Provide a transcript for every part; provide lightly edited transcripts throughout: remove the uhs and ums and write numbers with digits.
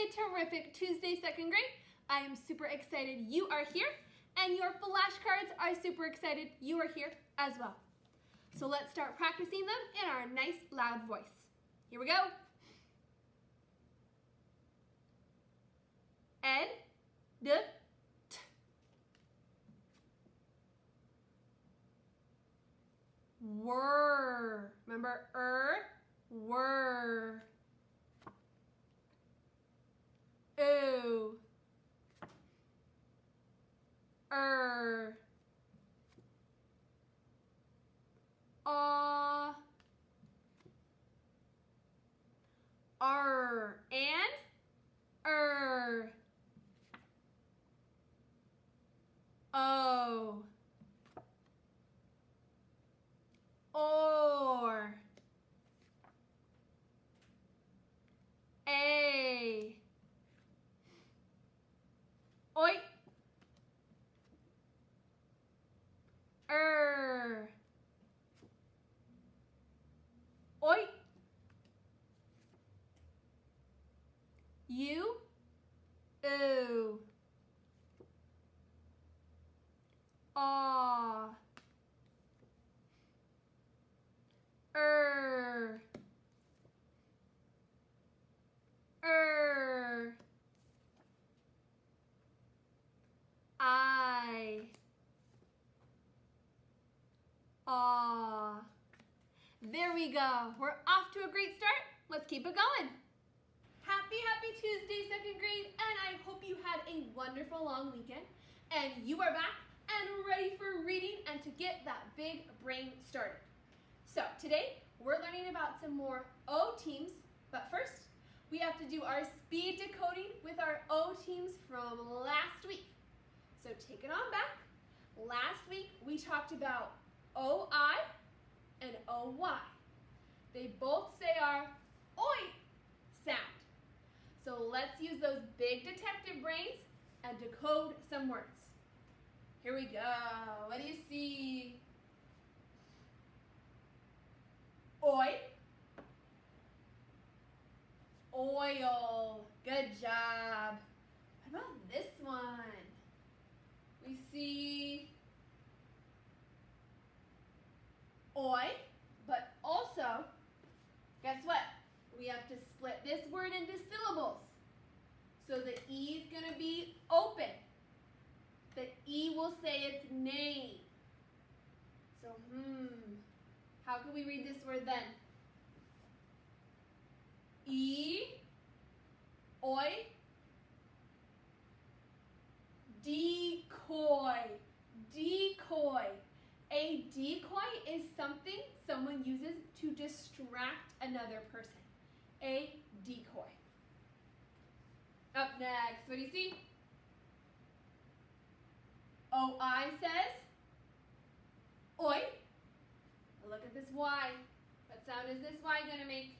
a terrific Tuesday, second grade. I am super excited you are here, and your flashcards are super excited you are here as well. So let's start practicing them in our nice loud voice. Here we go. Ed, d, t. Were. Remember, were. Ooh. Aw. And O. Or. A. Oi. Oi. You. Ooh. Aw. I. Aw. There we go. We're off to a great start. Let's keep it going. Happy Tuesday, second grade, and I hope you had a wonderful long weekend, and you are back and ready for reading and to get that big brain started. So today, we're learning about some more O teams, but first, we have to do our speed decoding with our O teams from last week. So take it on back. Last week, we talked about OI and OY. They both say our OI sound. So let's use those big detective brains and decode some words. Here we go. What do you see? Oi. Oil. Good job. What about this one? We see oi, but also, guess what? We have to split this word into syllables. So the E is going to be open. The E will say its name. So, how can we read this word then? E, oi, decoy, decoy. A decoy is something someone uses to distract another person. A decoy. Up next, what do you see? OI says, oi. Look at this Y. What sound is this Y going to make?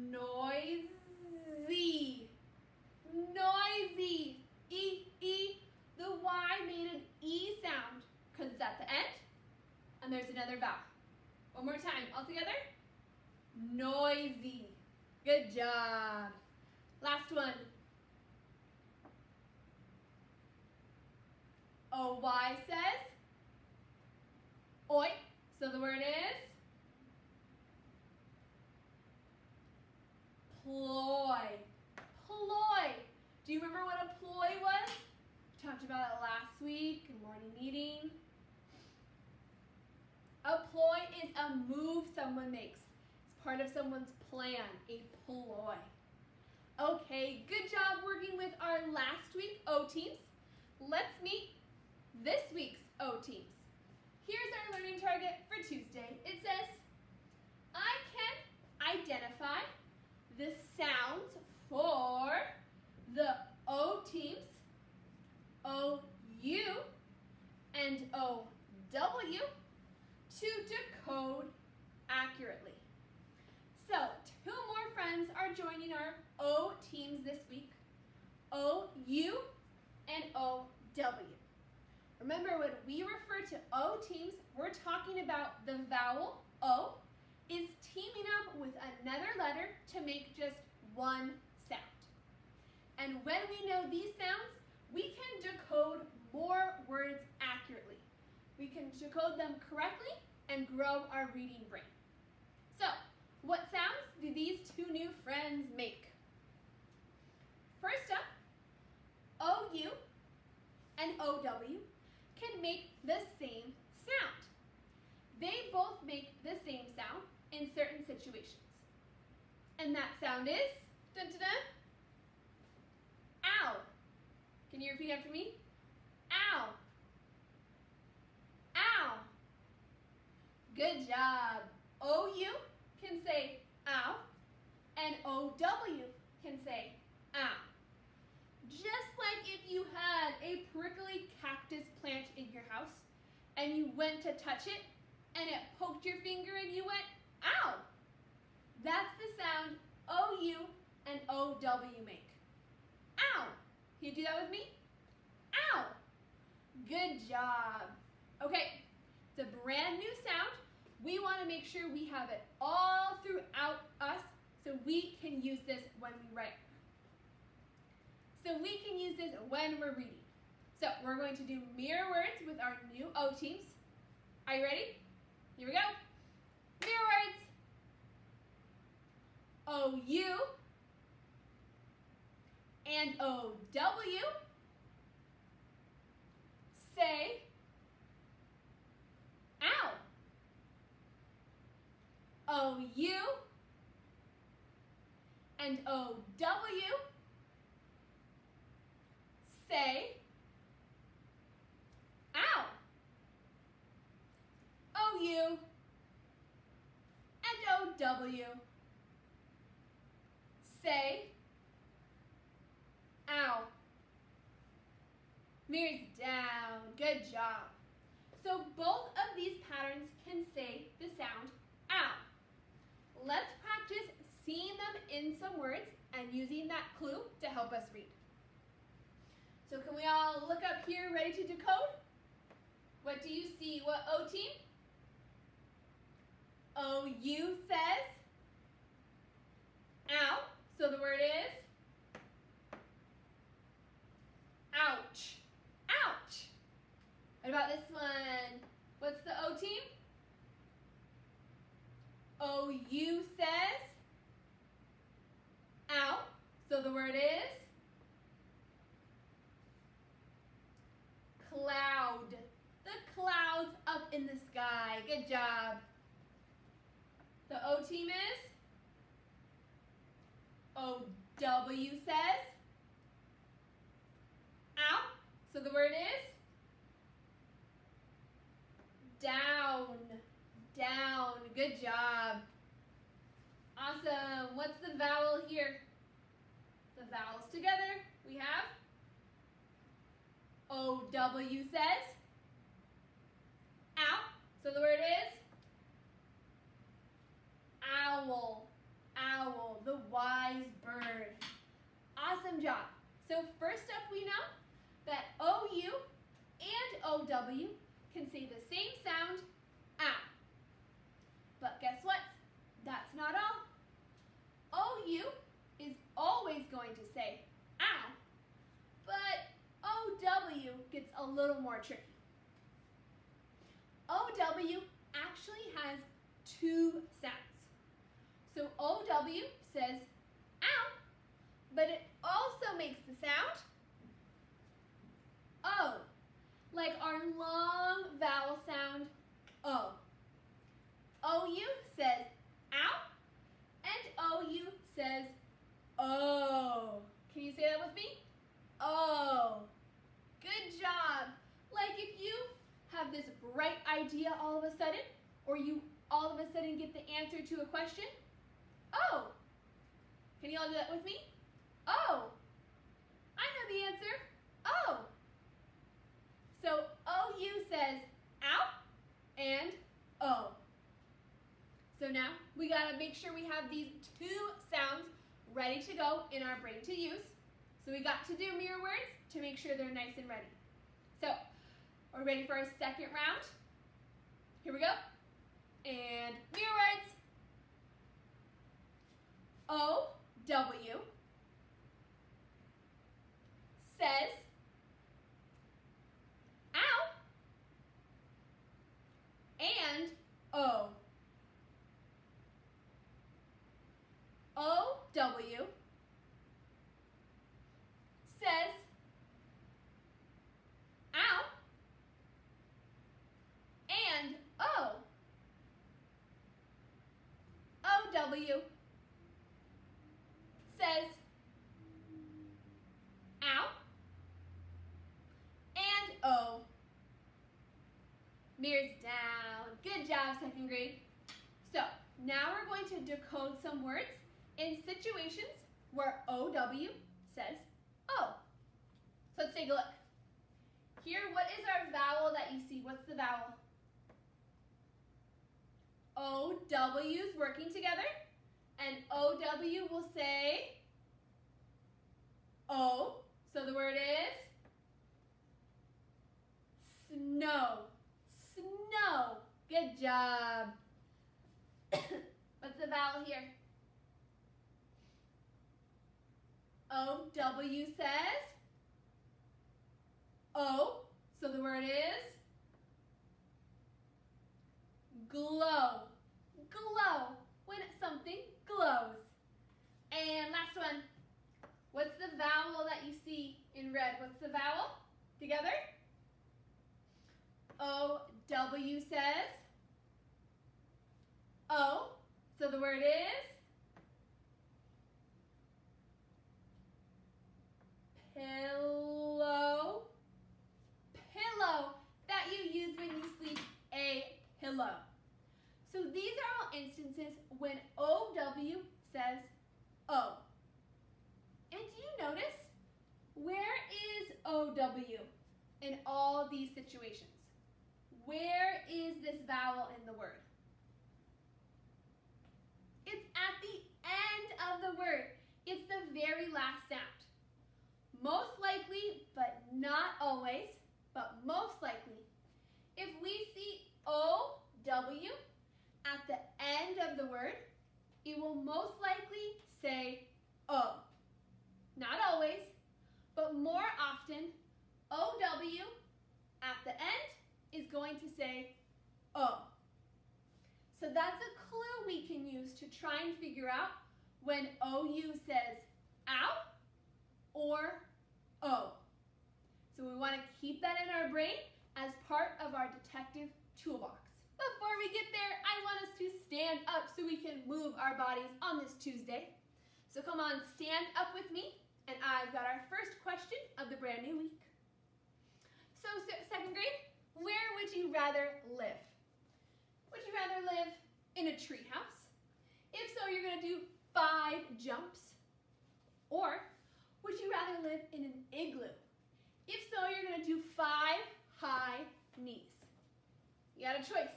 Noisy. Noisy. E, E. The Y made an E sound because it's at the end, and there's another vowel. One more time, all together. Noisy. Good job. Last one. OY says, oi. So the word is ploy. Ploy. Do you remember what a ploy was? We talked about it last week in morning meeting. A ploy is a move someone makes. It's part of someone's plan, a ploy. Okay, good job working with our last week O teams. Let's meet this week's O teams. Here's our learning target for Tuesday. It says, I can identify the sounds for the O teams, O-U and O-W, to decode accurately. So, 2 more friends are joining our O teams this week, O-U and O-W. Remember, when we refer to O teams, we're talking about the vowel O is teaming up with with another letter to make just one sound. And when we know these sounds, we can decode more words accurately. We can decode them correctly and grow our reading brain. So, what sounds do these two new friends make? First up, OU and OW can make the same sound. They both make the same sound in certain situations. And that sound is, dun dun dun, ow. Can you repeat after me? Ow. Ow. Good job. OU can say ow, and OW can say ow. Just like if you had a prickly cactus plant in your house and you went to touch it and it poked your finger and you went, ow. That's the sound OU and OW make. Ow. Can you do that with me? Ow. Good job. Okay, it's a brand new sound. We want to make sure we have it all throughout us so we can use this when we write. So we can use this when we're reading. So we're going to do mirror words with our new O teams. Are you ready? Here we go. Mirror words. OU and OW. Say ow. OU and OW. Say ow. OU and OW. Say ow. Mirrors down. Good job. So both of these patterns can say the sound ow. Let's practice seeing them in some words and using that clue to help us read. So can we all look up here ready to decode? What do you see? What O team? OU says ow. So the word is ouch. Ouch. What about this one? What's the O team? OU says ow. So the word is cloud. The clouds up in the sky. Good job. The O team is OW says ow. So the word is down. Down. Good job. Awesome. What's the vowel here? The vowels together. We have OW says ow. So the word is owl. Owl. The wise bird. Awesome job. So first up we know that OU and OW can say the same sound, ow. But guess what? That's not all. OU is always going to say ow, but OW gets a little more tricky. OW actually has two sounds. So OW says ow, but it also makes the sound O, like our long vowel sound O. OU says ow, and OU says oh. Can you say that with me? Oh. Good job. Like if you have this bright idea all of a sudden, or you all of a sudden get the answer to a question, oh. Can you all do that with me? Oh. I know the answer. Oh. So OU says ow and oh. So now we gotta make sure we have these two sounds ready to go in our brain to use. So we got to do mirror words to make sure they're nice and ready. So, are we ready for our second round? Here we go. And mirror words. W says ow, and O. O-W says ow, and O. O-W says ow, and O. Mirrors down. Good job, second grade. So now we're going to decode some words in situations where O-W says O. So let's take a look. Here, what is our vowel that you see? What's the vowel? O-W's working together, and O-W will say O. So the word is snow. Snow. Good job. What's the vowel here? O-W says O. So the word is glow. Glow. When something glows. And last one. What's the vowel that you see in red? What's the vowel? Together? O-W says O. So the word is pillow. Pillow. That you use when you sleep, a pillow. So these are all instances when O-W says O. And do you notice, where is O-W in all these situations? Where is this vowel in the word? It's at the end of the word. It's the very last sound. Most likely, but not always, but most likely, if we see O-W at the end of the word, it will most likely say O. Not always, but more often, O-W at the end is going to say O. So that's a clue we can use to try and figure out when O-U says ow or O. So we want to keep that in our brain as part of our detective toolbox. Before we get there, I want us to stand up so we can move our bodies on this Tuesday. So come on, stand up with me, and I've got our first question of the brand new week. So second grade, where would you rather live? Would you rather live in a tree house? If so, you're going to do 5 jumps. Or would you rather live in an igloo? If so, you're going to do 5 high knees. You got a choice.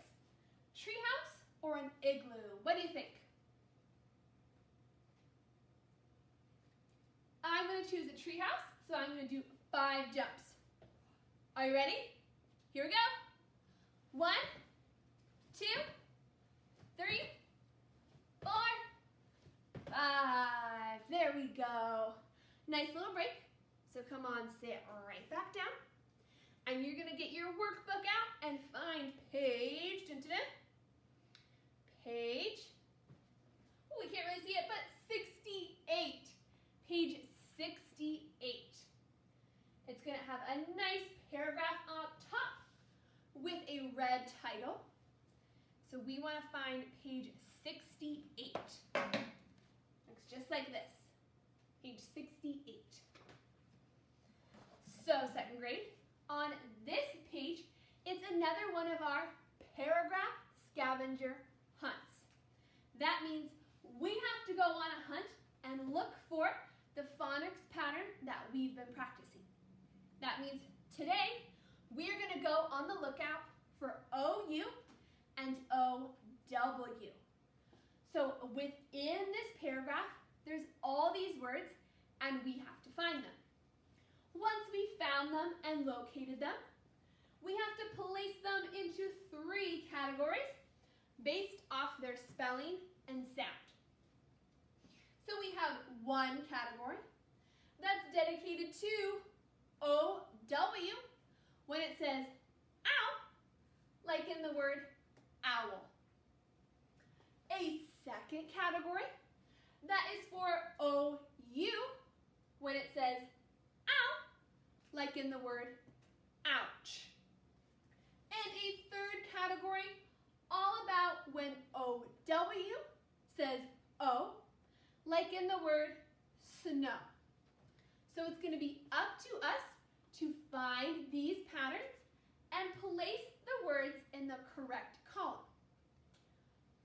Tree house or an igloo? What do you think? I'm going to choose a tree house, so I'm going to do 5 jumps. Are you ready? Here we go. 1, 2, 3, 4, 5. There we go. Nice little break. So come on, sit right back down. And you're going to get your workbook out and find page, page, oh, we can't really see it, but 68. Page 68. It's going to have a nice paragraph up top with a red title. So we want to find page 68. Looks just like this. Page 68. So second grade, on this page, it's another one of our paragraph scavenger hunts. That means we have to go on a hunt and look for the phonics pattern that we've been practicing. That means today, we're going to go on the lookout for OU and OW. So within this paragraph, there's all these words, and we have to find them. Once we found them and located them, we have to place them into 3 categories based off their spelling and sound. So we have one category that's dedicated to O-W when it says ow, like in the word owl. A second category that is for O-U when it says ow, like in the word ouch. And a third category all about when O-W says O, like in the word snow. So it's going to be up to us to find these patterns and place the words in the correct column.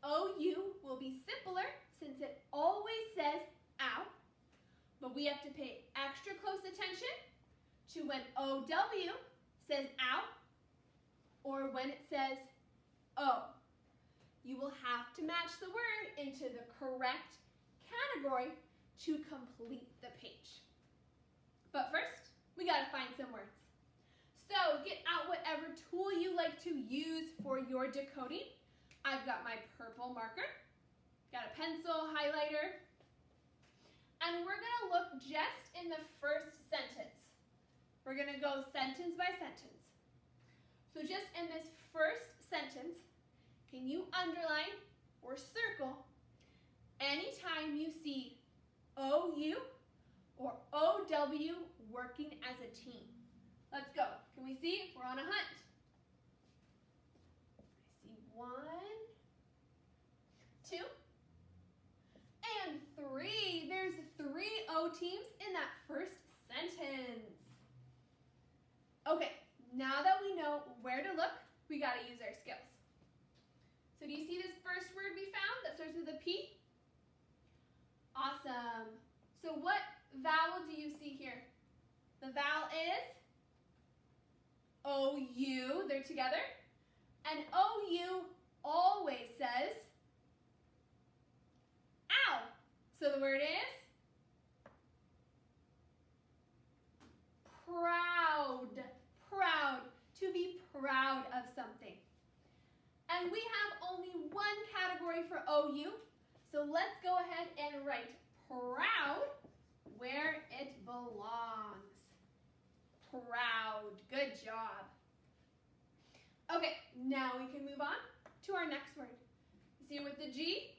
OU will be simpler since it always says ow, but we have to pay extra close attention to when OW says ow or when it says O. You will have to match the word into the correct category to complete the page. But first, we gotta find some words. So get out whatever tool you like to use for your decoding. I've got my purple marker, got a pencil, highlighter, and we're gonna look just in the first sentence. We're gonna go sentence by sentence. So just in this first sentence, can you underline or circle anytime you see OU or OW working as a team? Let's go. Can we see? We're on a hunt. I see 1, 2, and 3. There's 3 O teams in that first sentence. Okay, now that we know where to look, we got to use our skills. So do you see this first word we found that starts with a P? Awesome. So what vowel do you see here? The vowel is OU. They're together. And OU always says ow. So the word is proud. Proud. To be proud of something. And we have only one category for OU, so let's go ahead and write proud where it belongs. Proud. Good job. Okay, now we can move on to our next word. See it with the G?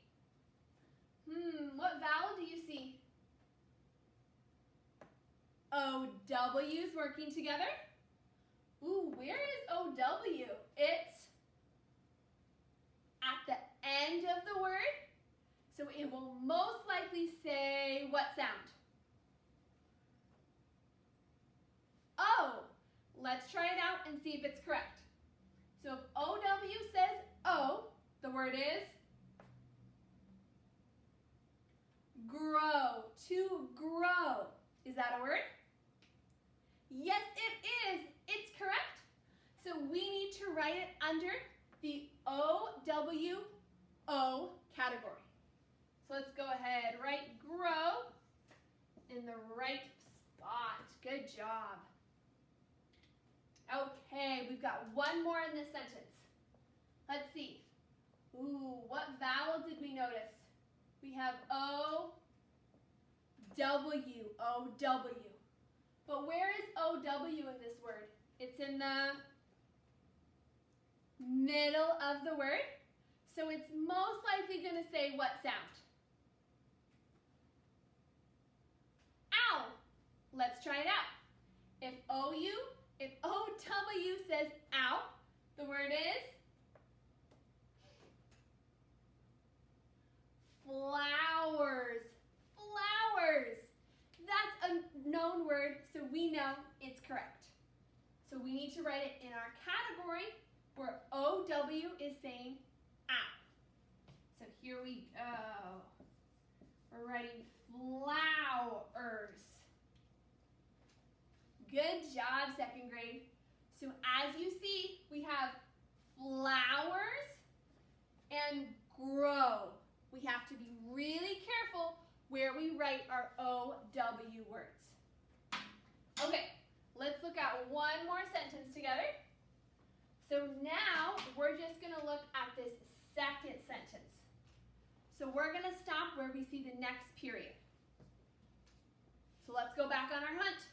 What vowel do you see? OW's working together. Ooh, where is OW? It's at the end of the word, so it will most likely say what sound? O. Let's try it out and see if it's correct. So if OW says O, the word is grow. To grow. Is that a word? Yes, it is. It's correct. So we need to write it under the O-W-O category. So let's go ahead, write grow in the right spot. Good job. Okay, we've got one more in this sentence. Let's see. Ooh, what vowel did we notice? We have O-W, O-W. But where is O-W in this word? It's in the middle of the word, so it's most likely going to say what sound? Ow. Let's try it out. If OW says ow, the word is flowers. Flowers. That's a known word, so we know it's correct. So we need to write it in our category where OW is saying ow. So here we go. We're writing flowers. Good job, second grade. So as you see, we have flowers and grow. We have to be really careful where we write our OW words. Okay, let's look at one more sentence together. So now we're just going to look at this second sentence. So we're going to stop where we see the next period. So let's go back on our hunt.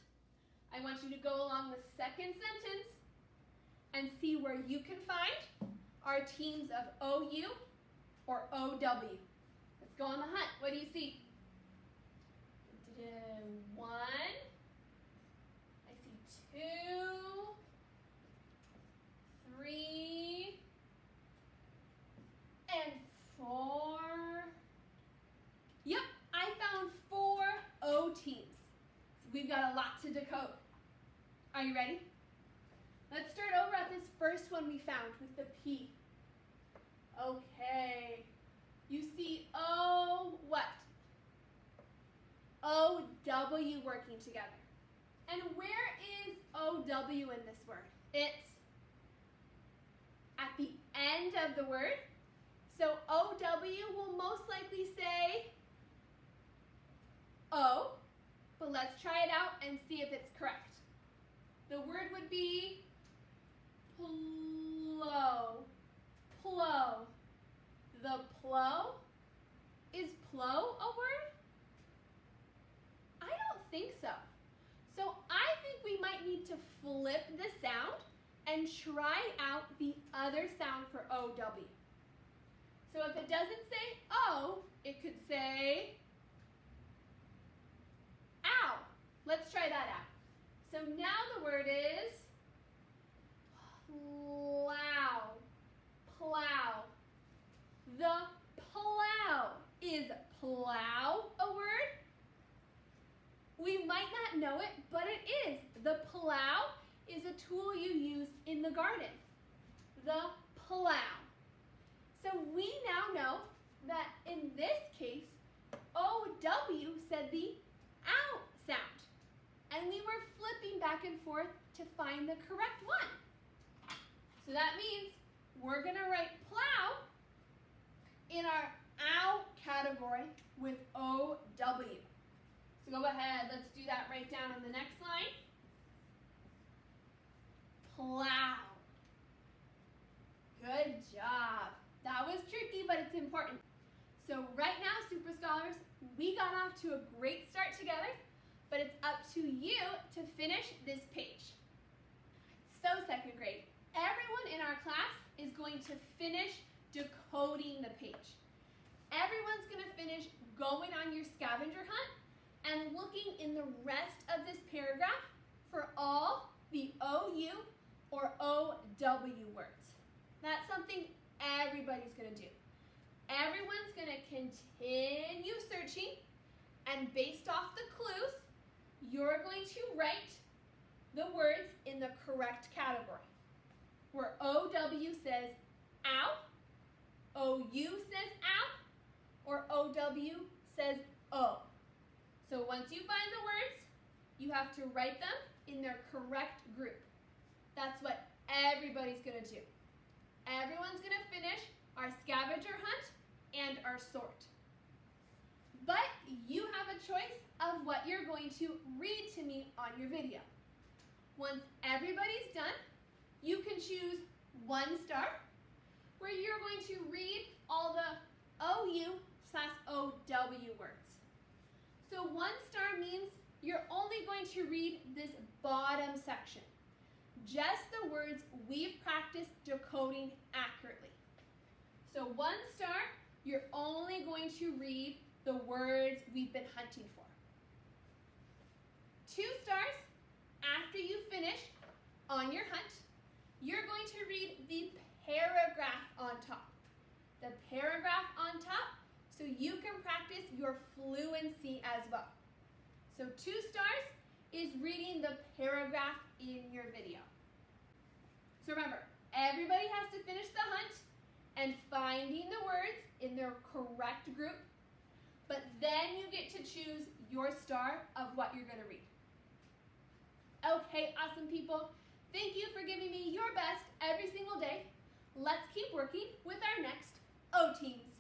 I want you to go along the second sentence and see where you can find our teams of OU or OW. Let's go on the hunt. What do you see? One. I see 2, 3, and 4. Yep, I found 4 O teams. So we've got a lot to decode. Are you ready? Let's start over at this first one we found with the P. Okay. You see O what? O-W working together. And where is O-W in this word? It's at the end of the word. So O-W will most likely say O, but let's try it out and see if it's correct. The word would be plow. Plow. The plow? Is plow a word? I don't think so. So I think we might need to flip the sound and try out the other sound for O-W. So if it doesn't say O, it could say ow. Let's try that out. So now the word is plow. Plow. The plow. Is plow a word? We might not know it, but it is. The plow is a tool you use in the garden. The plow. So we now know that in this case, O-W said the ow sound. And we were flipping back and forth to find the correct one. So that means we're going to write plow in our ow category with O-W. So go ahead, let's do that right down on the next line. Plow. Good job. That was tricky, but it's important. So right now, Super Scholars, we got off to a great start together, but it's up to you to finish this page. So second grade, everyone in our class is going to finish decoding the page. Everyone's going to finish going on your scavenger hunt and looking in the rest of this paragraph for all the OU or OW words. That's something everybody's going to do. Everyone's going to continue searching, and based off the clues, you're going to write the words in the correct category. Where OW says ow, OU says ow, or OW says O. So once you find the words, you have to write them in their correct group. That's what everybody's going to do. Everyone's going to finish our scavenger hunt and our sort. But you have a choice of what you're going to read to me on your video. Once everybody's done, you can choose 1 star, where you're going to read all the OU/OW words. So 1 star means you're only going to read this bottom section, just the words we've practiced decoding accurately. So 1 star, you're only going to read the words we've been hunting for. 2 stars, after you finish on your hunt, you're going to read the paragraph on top. The paragraph on top, so you can practice your fluency as well. So 2 stars is reading the paragraph in your video. So remember, everybody has to finish the hunt and finding the words in their correct group, but then you get to choose your star of what you're going to read. Okay, awesome people. Thank you for giving me your best every single day. Let's keep working with our next O teams.